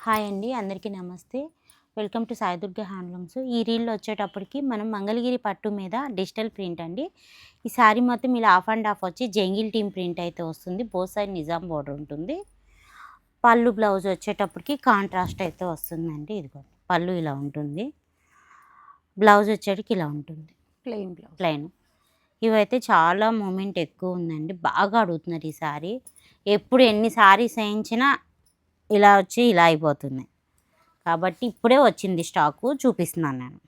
Hi అండి, అందరికీ నమస్తే. Welcome to Sai Durga handlooms. ఈ రీల్‌లో వచ్చేటప్పటికి మనం మంగళగిరి పట్టు మీద డిజిటల్ ప్రింట్ అండి. ఈ శారీ మొత్తం ఇలా హాఫ్ అండ్ హాఫ్ వచ్చి జంగిల్ టీమ్ ప్రింట్ అయితే వస్తుంది. బోత్ సైడ్ నిజాం బోర్డర్ ఉంటుంది. పళ్ళు బ్లౌజ్ వచ్చేటప్పటికి కాంట్రాస్ట్ అయితే వస్తుందండి. ఇదిగో పళ్ళు ఇలా ఉంటుంది. బ్లౌజ్ వచ్చేటికి ఇలా ఉంటుంది, ప్లెయిన్. ఇవైతే చాలా మూమెంట్ ఎక్కువ ఉందండి. బాగా అడుగుతున్నారు ఈ శారీ. ఎప్పుడు ఎన్ని శారీస్ వేయించినా ఇలా వచ్చి ఇలా అయిపోతున్నాయి. కాబట్టి ఇప్పుడే వచ్చింది స్టాకు, చూపిస్తున్నాను నేను.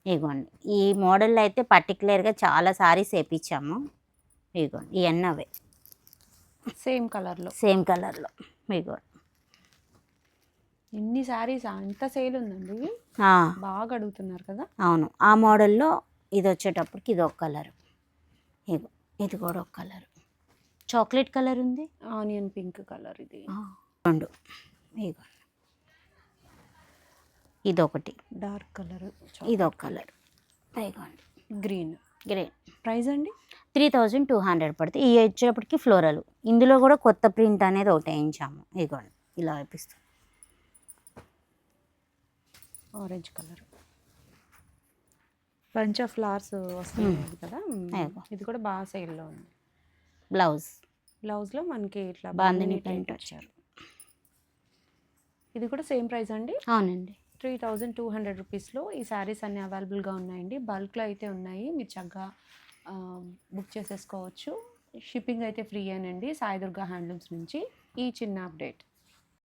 ఇదిగోండి, ఈ మోడల్లో అయితే పర్టికులర్గా చాలా శారీస్ వేయించాము. ఇదిగోండి, ఇవన్నీ అవే సేమ్ కలర్లో. ఇదిగోండి, ఎన్ని శారీస్ అంత సేల్ ఉందండి. బాగా అడుగుతున్నారు కదా. అవును, ఆ మోడల్లో ఇది వచ్చేటప్పటికి ఇది ఒక కలర్, ఇది కూడా ఒక కలర్, చాక్లెట్ కలర్ ఉంది, ఆనియన్ పింక్ కలర్, ఇది రెండు. ఇదిగోండి, ఇదొకటి డార్క్ కలర్, ఇదొక కలర్. ఇదిగోండి, గ్రీన్. ప్రైస్ అండి 3200 పడుతుంది. ఇవి వచ్చేటప్పటికి ఫ్లోరల్. ఇందులో కూడా కొత్త ప్రింట్ అనేది ఒకటి వేయించాము. ఇదిగోండి, ఇలా వేపిస్తాం. Orange colour, bunch of flowers వస్తుంది కదా. ఇది కూడా బాగా సేల్లో ఉంది. బ్లౌజ్లో మనకి ఇట్లా బాందిని ప్రింట్ వచ్చారు. ఇది కూడా సేమ్ ప్రైస్ అండి. అవునండి, 3200 రూపీస్లో ఈ శారీస్ అన్నీ అవైలబుల్గా ఉన్నాయండి. బల్క్లో అయితే ఉన్నాయి, మీరు చక్కగా బుక్ చేసేసుకోవచ్చు. షిప్పింగ్ అయితే ఫ్రీ అనండి సాయి దుర్గా హ్యాండ్లూమ్స్ నుంచి. ఈ చిన్న అప్డేట్.